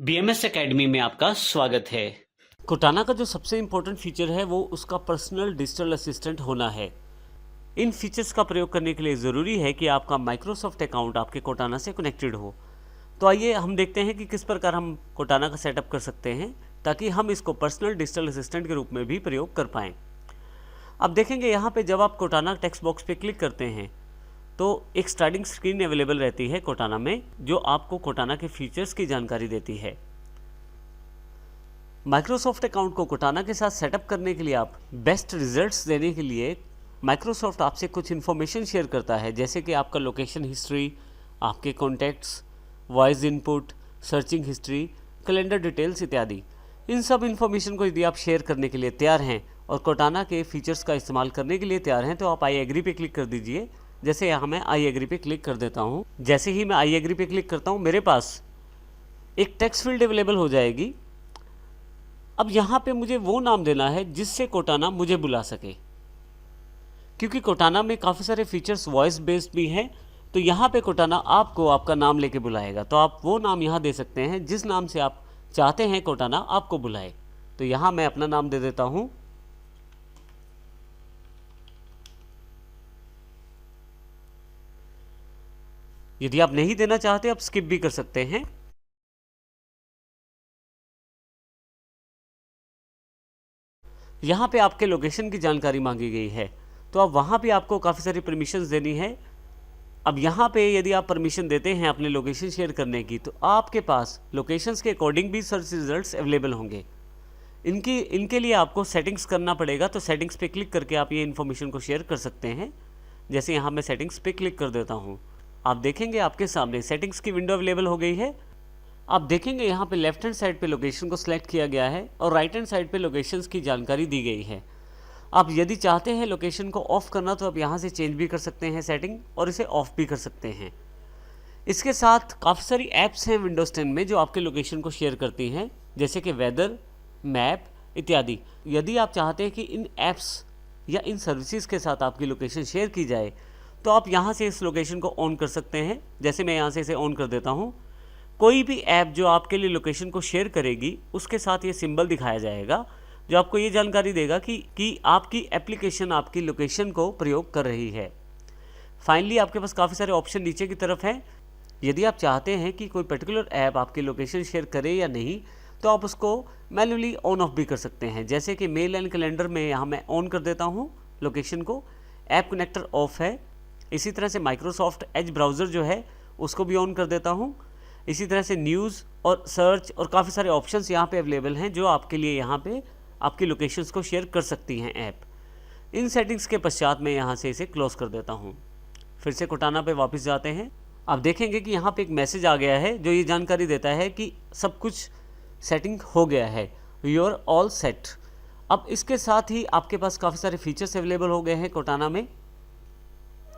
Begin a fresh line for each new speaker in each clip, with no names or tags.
BMS academy में आपका स्वागत है। कोटाना का जो सबसे इम्पोर्टेंट फीचर है वो उसका पर्सनल डिजिटल असिस्टेंट होना है। इन फीचर्स का प्रयोग करने के लिए ज़रूरी है कि आपका माइक्रोसॉफ्ट अकाउंट आपके कोटाना से कनेक्टेड हो। तो आइए हम देखते हैं कि किस प्रकार हम कोटाना का सेटअप कर सकते हैं ताकि हम इसको पर्सनल डिजिटल असिस्टेंट के रूप में भी प्रयोग कर पाएँ। अब देखेंगे यहाँ पे जब आप कोटाना टेक्स्ट बॉक्स पे क्लिक करते हैं तो एक स्टार्टिंग स्क्रीन अवेलेबल रहती है कोटाना में, जो आपको कोटाना के फीचर्स की जानकारी देती है। माइक्रोसॉफ्ट अकाउंट को कोटाना के साथ सेटअप करने के लिए आप बेस्ट रिजल्ट्स देने के लिए माइक्रोसॉफ्ट आपसे कुछ इन्फॉर्मेशन शेयर करता है, जैसे कि आपका लोकेशन हिस्ट्री, आपके contacts, voice input, searching history, calendar details इत्यादि। इन सब इन्फॉर्मेशन को यदि आप शेयर करने के लिए तैयार हैं और कोटाना के फीचर्स का इस्तेमाल करने के लिए तैयार हैं तो आप आई एग्री पे क्लिक कर दीजिए। जैसे यहाँ मैं आई एग्री पे क्लिक कर देता हूँ। जैसे ही मैं आई एग्री पे क्लिक करता हूँ मेरे पास एक टेक्स्ट फील्ड अवेलेबल हो जाएगी। अब यहाँ पे मुझे वो नाम देना है जिससे कोटाना मुझे बुला सके, क्योंकि कोटाना में काफ़ी सारे फीचर्स वॉइस बेस्ड भी हैं। तो यहाँ पे कोटाना आपको आपका नाम लेके बुलाएगा, तो आप वो नाम यहाँ दे सकते हैं जिस नाम से आप चाहते हैं कोटाना आपको बुलाए। तो यहाँ मैं अपना नाम दे देता हूँ। यदि आप नहीं देना चाहते आप स्किप भी कर सकते हैं। यहाँ पे आपके लोकेशन की जानकारी मांगी गई है, तो अब वहाँ पे आपको काफ़ी सारी परमिशंस देनी है। अब यहाँ पे यदि आप परमिशन देते हैं अपने लोकेशन शेयर करने की, तो आपके पास लोकेशंस के अकॉर्डिंग भी सर्च रिजल्ट्स अवेलेबल होंगे। इनके लिए आपको सेटिंग्स करना पड़ेगा। तो सेटिंग्स पे क्लिक करके आप ये इन्फॉर्मेशन को शेयर कर सकते हैं। जैसे यहाँ मैं सेटिंग्स पे क्लिक कर देता हूँ, आप देखेंगे आपके सामने सेटिंग्स की विंडो अवेलेबल हो गई है। आप देखेंगे यहाँ पे लेफ्ट हैंड साइड पे लोकेशन को सिलेक्ट किया गया है और राइट हैंड साइड पे लोकेशंस की जानकारी दी गई है। आप यदि चाहते हैं लोकेशन को ऑफ करना तो आप यहाँ से चेंज भी कर सकते हैं सेटिंग, और इसे ऑफ भी कर सकते हैं। इसके साथ काफ़ी सारी ऐप्स हैं विंडोज़ 10 में जो आपके लोकेशन को शेयर करती हैं, जैसे कि वेदर, मैप इत्यादि। यदि आप चाहते हैं कि इन ऐप्स या इन सर्विसेज के साथ आपकी लोकेशन शेयर की जाए तो आप यहाँ से इस लोकेशन को ऑन कर सकते हैं। जैसे मैं यहाँ से इसे ऑन कर देता हूँ। कोई भी ऐप जो आपके लिए लोकेशन को शेयर करेगी उसके साथ ये सिंबल दिखाया जाएगा जो आपको ये जानकारी देगा कि आपकी एप्लीकेशन आपकी लोकेशन को प्रयोग कर रही है। फाइनली आपके पास काफ़ी सारे ऑप्शन नीचे की तरफ हैं। यदि आप चाहते हैं कि कोई पर्टिकुलर ऐप आपकी लोकेशन शेयर करे या नहीं तो आप उसको मैन्युअली ऑन ऑफ भी कर सकते हैं। जैसे कि मेल एंड कैलेंडर में यहाँ मैं ऑन कर देता हूँ लोकेशन को, ऐप कनेक्टर ऑफ है। इसी तरह से माइक्रोसॉफ्ट एज ब्राउज़र जो है उसको भी ऑन कर देता हूँ। इसी तरह से न्यूज़ और सर्च और काफ़ी सारे ऑप्शंस यहाँ पे अवेलेबल हैं जो आपके लिए यहाँ पे आपकी लोकेशंस को शेयर कर सकती हैं ऐप। इन सेटिंग्स के पश्चात मैं यहाँ से इसे क्लोज कर देता हूँ। फिर से कोटाना पे वापस जाते हैं। आप देखेंगे कि यहाँ पे एक मैसेज आ गया है जो ये जानकारी देता है कि सब कुछ सेटिंग हो गया है, यू आर ऑल सेट। अब इसके साथ ही आपके पास काफ़ी सारे फीचर्स अवेलेबल हो गए हैं कोटाना में।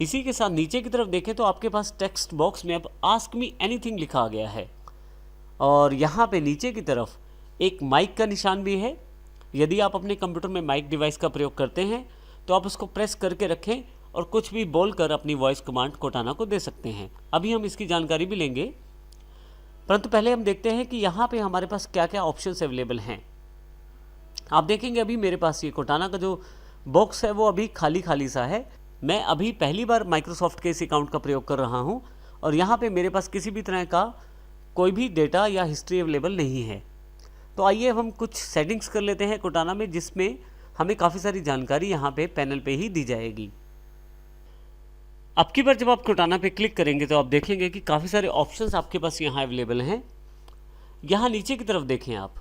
इसी के साथ नीचे की तरफ देखें तो आपके पास टेक्स्ट बॉक्स में अब आस्क मी एनीथिंग लिखा गया है, और यहाँ पे नीचे की तरफ एक माइक का निशान भी है। यदि आप अपने कंप्यूटर में माइक डिवाइस का प्रयोग करते हैं तो आप उसको प्रेस करके रखें और कुछ भी बोलकर अपनी वॉइस कमांड कोटाना को दे सकते हैं। अभी हम इसकी जानकारी भी लेंगे, परंतु पहले हम देखते हैं कि यहाँ पे हमारे पास क्या क्या ऑप्शंस अवेलेबल हैं। आप देखेंगे अभी मेरे पास ये कोटाना का जो बॉक्स है वो अभी खाली खाली सा है। मैं अभी पहली बार माइक्रोसॉफ्ट के इस अकाउंट का प्रयोग कर रहा हूं और यहाँ पे मेरे पास किसी भी तरह का कोई भी डेटा या हिस्ट्री अवेलेबल नहीं है। तो आइए हम कुछ सेटिंग्स कर लेते हैं कोटाना में, जिसमें हमें काफ़ी सारी जानकारी यहाँ पे पैनल पे ही दी जाएगी। अब की बार जब आप कोटाना पे क्लिक करेंगे तो आप देखेंगे कि काफ़ी सारे ऑप्शंस आपके पास यहाँ अवेलेबल हैं। यहाँ नीचे की तरफ देखें आप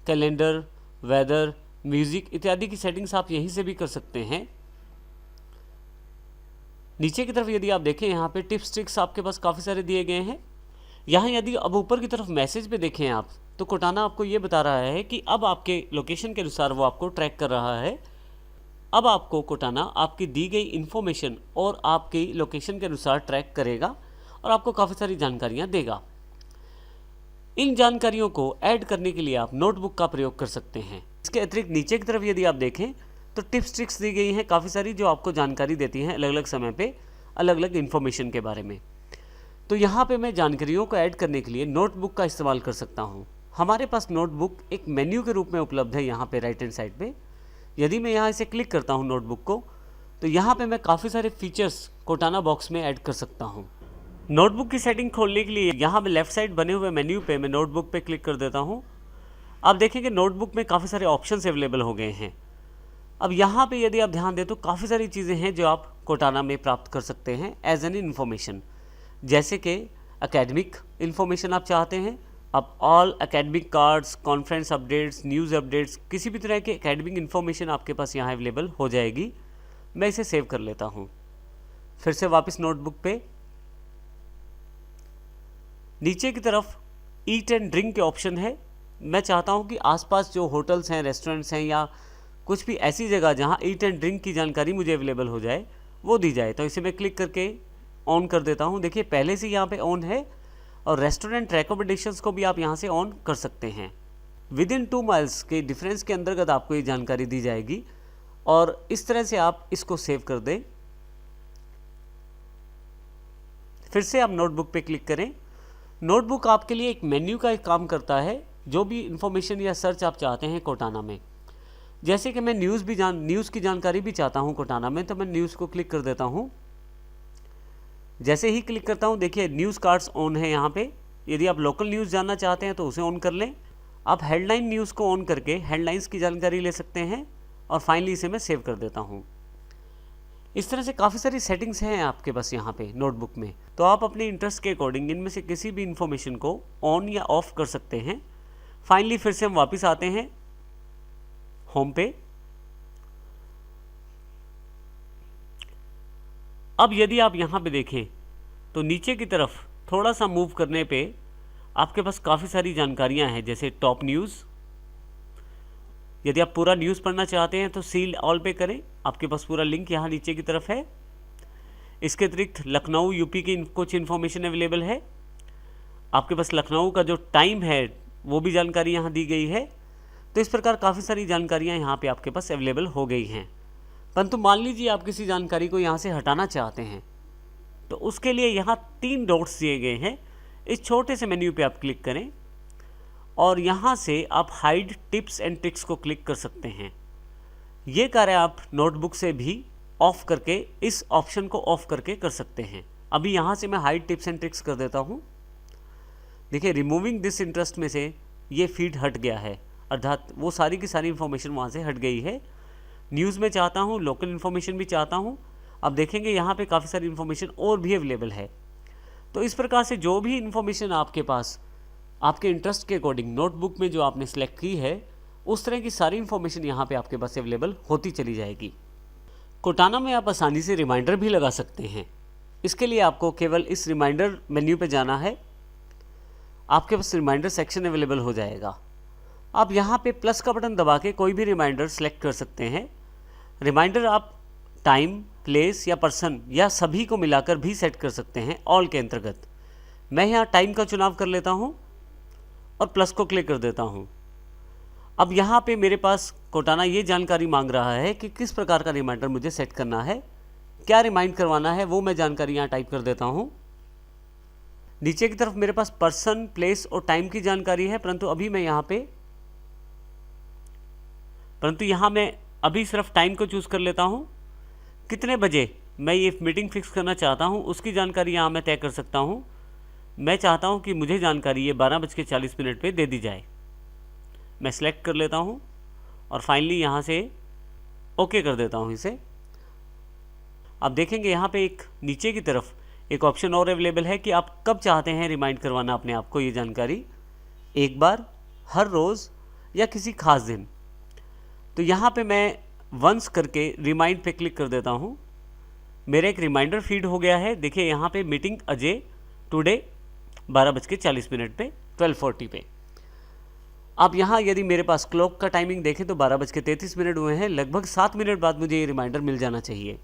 कैलेंडर, वेदर, म्यूज़िक इत्यादि की सेटिंग्स आप यहीं से भी कर सकते हैं। नीचे की तरफ यदि आप देखें यहाँ पे टिप्स ट्रिक्स आपके पास काफ़ी सारे दिए गए हैं। यहाँ यदि अब ऊपर की तरफ मैसेज पे देखें आप तो कोटाना आपको ये बता रहा है कि अब आपके लोकेशन के अनुसार वो आपको ट्रैक कर रहा है। अब आपको कोटाना आपकी दी गई इन्फॉर्मेशन और आपकी लोकेशन के अनुसार ट्रैक करेगा और आपको काफ़ी सारी जानकारियाँ देगा। इन जानकारियों को ऐड करने के लिए आप नोटबुक का प्रयोग कर सकते हैं। इसके अतिरिक्त नीचे की तरफ यदि आप देखें तो टिप्स ट्रिक्स दी गई हैं काफ़ी सारी जो आपको जानकारी देती हैं अलग अलग समय पे अलग अलग इन्फॉर्मेशन के बारे में। तो यहाँ पे मैं जानकारियों को ऐड करने के लिए नोटबुक का इस्तेमाल कर सकता हूँ। हमारे पास नोटबुक एक मेन्यू के रूप में उपलब्ध है यहाँ पे राइट हैंड साइड पे। यदि मैं यहाँ इसे क्लिक करता हूँ नोटबुक को, तो यहाँ पे मैं काफ़ी सारे फीचर्स कोटाना बॉक्स में ऐड कर सकता हूँ। नोटबुक की सेटिंग खोलने के लिए यहाँ पे लेफ्ट साइड बने हुए मेन्यू पे मैं नोटबुक पे क्लिक कर देता हूँ। आप देखेंगे नोटबुक में काफ़ी सारे ऑप्शंस अवेलेबल हो गए हैं। अब यहाँ पे यदि आप ध्यान दें तो काफ़ी सारी चीज़ें हैं जो आप कोटाना में प्राप्त कर सकते हैं एज एन इन्फॉर्मेशन। जैसे कि एकेडमिक इन्फॉर्मेशन आप चाहते हैं, आप all academic cards, conference updates, news updates, किसी भी तरह के एकेडमिक इन्फॉर्मेशन आपके पास यहाँ अवेलेबल हो जाएगी। मैं इसे सेव कर लेता हूँ। फिर से वापस नोटबुक पे नीचे की तरफ ईट एंड ड्रिंक के ऑप्शन है। मैं चाहता हूँ कि आसपास जो होटल्स हैं, रेस्टोरेंट्स हैं या कुछ भी ऐसी जगह जहाँ ईट एंड ड्रिंक की जानकारी मुझे अवेलेबल हो जाए वो दी जाए। तो इसे मैं क्लिक करके ऑन कर देता हूँ। देखिए पहले से यहाँ पे ऑन है और रेस्टोरेंट रिकमेंडेशंस को भी आप यहाँ से ऑन कर सकते हैं। विद इन 2 माइल्स के डिफरेंस के अंतर्गत आपको ये जानकारी दी जाएगी और इस तरह से आप इसको सेव कर दें। फिर से आप नोटबुक पे क्लिक करें। नोटबुक आपके लिए एक मेन्यू का एक काम करता है। जो भी इंफॉर्मेशन या सर्च आप चाहते हैं कोटाना में, जैसे कि मैं न्यूज़ की जानकारी भी चाहता हूं कोटाना में, तो मैं न्यूज़ को क्लिक कर देता हूं। जैसे ही क्लिक करता हूं देखिए न्यूज़ कार्ड्स ऑन है यहाँ पे। यदि आप लोकल न्यूज़ जानना चाहते हैं तो उसे ऑन कर लें। आप हेडलाइन न्यूज़ को ऑन करके हेडलाइंस की जानकारी ले सकते हैं और फाइनली इसे मैं सेव कर देता हूँ। इस तरह से काफ़ी सारी सेटिंग्स हैं आपके पास यहाँ पे नोटबुक में। तो आप अपने इंटरेस्ट के अकॉर्डिंग इनमें से किसी भी इंफॉर्मेशन को ऑन या ऑफ कर सकते हैं। फाइनली फिर से हम वापस आते हैं होम पे। अब यदि आप यहाँ पे देखें तो नीचे की तरफ थोड़ा सा मूव करने पे आपके पास काफ़ी सारी जानकारियाँ हैं, जैसे टॉप न्यूज़। यदि आप पूरा न्यूज़ पढ़ना चाहते हैं तो सील ऑल पे करें, आपके पास पूरा लिंक यहाँ नीचे की तरफ है। इसके अतिरिक्त लखनऊ यूपी की कुछ इन्फॉर्मेशन अवेलेबल है। आपके पास लखनऊ का जो टाइम है वो भी जानकारी यहाँ दी गई है। तो इस प्रकार काफ़ी सारी जानकारियाँ यहाँ पे आपके पास अवेलेबल हो गई हैं। परंतु मान लीजिए आप किसी जानकारी को यहाँ से हटाना चाहते हैं, तो उसके लिए यहाँ 3 डॉट्स दिए गए हैं। इस छोटे से मेन्यू पे आप क्लिक करें और यहाँ से आप हाइड टिप्स एंड ट्रिक्स को क्लिक कर सकते हैं। ये कार्य आप नोटबुक से भी ऑफ करके इस ऑप्शन को ऑफ करके कर सकते हैं। अभी यहाँ से मैं हाइड टिप्स एंड ट्रिक्स कर देता हूँ। देखिए रिमूविंग दिस इंटरेस्ट में से ये फीड हट गया है, अर्थात वो सारी की सारी इन्फॉर्मेशन वहाँ से हट गई है। न्यूज़ में चाहता हूँ, लोकल इन्फॉर्मेशन भी चाहता हूँ। अब देखेंगे यहाँ पे काफ़ी सारी इन्फॉर्मेशन और भी अवेलेबल है। तो इस प्रकार से जो भी इन्फॉर्मेशन आपके पास आपके इंटरेस्ट के अकॉर्डिंग नोटबुक में जो आपने सेलेक्ट की है, उस तरह की सारी इन्फॉर्मेशन यहाँ पे आपके पास अवेलेबल होती चली जाएगी। कोटाना में आप आसानी से रिमाइंडर भी लगा सकते हैं। इसके लिए आपको केवल इस रिमाइंडर मेन्यू पे जाना है। आपके पास रिमाइंडर सेक्शन अवेलेबल हो जाएगा। आप यहाँ पे प्लस का बटन दबा के कोई भी रिमाइंडर सेलेक्ट कर सकते हैं। रिमाइंडर आप टाइम, प्लेस या पर्सन या सभी को मिलाकर भी सेट कर सकते हैं ऑल के अंतर्गत। मैं यहाँ टाइम का चुनाव कर लेता हूँ और प्लस को क्लिक कर देता हूँ। अब यहाँ पे मेरे पास कोटाना ये जानकारी मांग रहा है कि किस प्रकार का रिमाइंडर मुझे सेट करना है, क्या रिमाइंड करवाना है, वो मैं जानकारी यहाँ टाइप कर देता हूँ। नीचे की तरफ मेरे पास पर्सन, प्लेस और टाइम की जानकारी है, परंतु यहाँ मैं अभी सिर्फ टाइम को चूज़ कर लेता हूँ। कितने बजे मैं ये मीटिंग फिक्स करना चाहता हूँ उसकी जानकारी यहाँ मैं तय कर सकता हूँ। मैं चाहता हूँ कि मुझे जानकारी ये 12:40 पे दे दी जाए। मैं सिलेक्ट कर लेता हूँ और फाइनली यहाँ से ओके कर देता हूँ इसे। अब देखेंगे यहाँ पे एक नीचे की तरफ एक ऑप्शन और अवेलेबल है कि आप कब चाहते हैं रिमाइंड करवाना अपने आप को ये जानकारी, एक बार, हर रोज़ या किसी खास दिन। तो यहाँ पे मैं वंस करके रिमाइंड पे क्लिक कर देता हूँ। मेरा एक रिमाइंडर फीड हो गया है। देखिए यहाँ पे मीटिंग अजय टुडे 12:40 पे 12:40 पे। अब यहाँ यदि मेरे पास क्लॉक का टाइमिंग देखें तो 12:33 हुए हैं। लगभग 7 मिनट बाद मुझे ये रिमाइंडर मिल जाना चाहिए।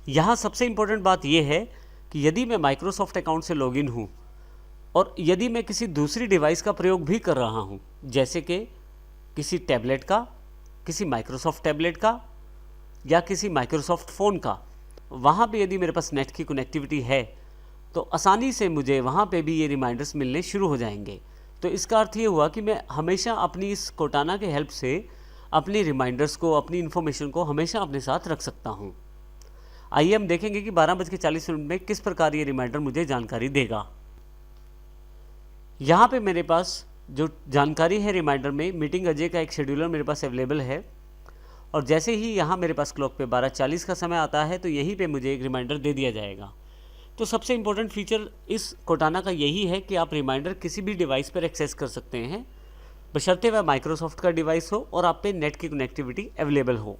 यहाँ सबसे इम्पोर्टेंट बात यह है कि यदि मैं माइक्रोसॉफ्ट अकाउंट से लॉगिन हूँ और यदि मैं किसी दूसरी डिवाइस का प्रयोग भी कर रहा हूँ, जैसे कि किसी टैबलेट का, किसी माइक्रोसॉफ्ट टैबलेट का या किसी माइक्रोसॉफ्ट फ़ोन का, वहाँ पे यदि मेरे पास नेट की कनेक्टिविटी है तो आसानी से मुझे वहाँ पे भी ये रिमाइंडर्स मिलने शुरू हो जाएंगे। तो इसका अर्थ ये हुआ कि मैं हमेशा अपनी इस कोटाना के हेल्प से अपनी रिमाइंडर्स को, अपनी इन्फॉर्मेशन को हमेशा अपने साथ रख सकता हूँ। आइए हम देखेंगे कि 12:40 में किस प्रकार ये रिमाइंडर मुझे जानकारी देगा। यहाँ पे मेरे पास जो जानकारी है रिमाइंडर में, मीटिंग अजय का एक शेड्यूलर मेरे पास अवेलेबल है, और जैसे ही यहाँ मेरे पास क्लॉक पे 12:40 का समय आता है तो यहीं पे मुझे एक रिमाइंडर दे दिया जाएगा। तो सबसे इम्पोर्टेंट फीचर इस कोटाना का यही है कि आप रिमाइंडर किसी भी डिवाइस पर एक्सेस कर सकते हैं, बशर्ते वह माइक्रोसॉफ्ट का डिवाइस हो और आप पे नेट की कनेक्टिविटी अवेलेबल हो।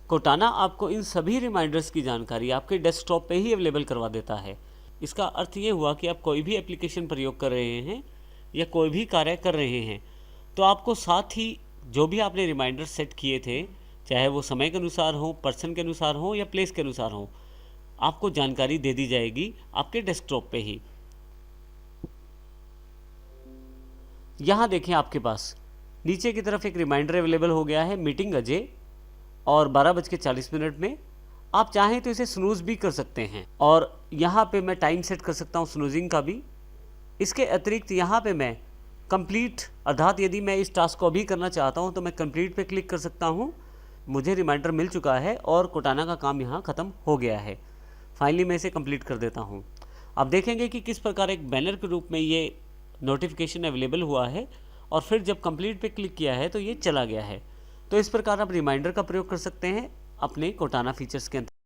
कोटाना आपको इन सभी रिमाइंडर्स की जानकारी आपके डेस्कटॉप पे ही अवेलेबल करवा देता है। इसका अर्थ ये हुआ कि आप कोई भी एप्लीकेशन प्रयोग कर रहे हैं या कोई भी कार्य कर रहे हैं तो आपको साथ ही जो भी आपने रिमाइंडर सेट किए थे, चाहे वो समय के अनुसार हो, पर्सन के अनुसार हो या प्लेस के अनुसार हो, आपको जानकारी दे दी जाएगी आपके डेस्कटॉप पे ही। यहाँ देखें आपके पास नीचे की तरफ एक रिमाइंडर अवेलेबल हो गया है, मीटिंग अजय, और 12:40 में। आप चाहें तो इसे स्नूज भी कर सकते हैं और यहाँ पे मैं टाइम सेट कर सकता हूँ स्नूजिंग का भी। इसके अतिरिक्त यहाँ पे मैं कंप्लीट, अर्थात यदि मैं इस टास्क को भी करना चाहता हूँ तो मैं कंप्लीट पे क्लिक कर सकता हूँ। मुझे रिमाइंडर मिल चुका है और कोटाना का काम यहाँ ख़त्म हो गया है। फाइनली मैं इसे कंप्लीट कर देता हूँ। आप देखेंगे कि किस प्रकार एक बैनर के रूप में ये नोटिफिकेशन अवेलेबल हुआ है और फिर जब कंप्लीट पे क्लिक किया है तो ये चला गया है। तो इस प्रकार आप रिमाइंडर का प्रयोग कर सकते हैं अपने कोटाना फीचर्स के अंदर।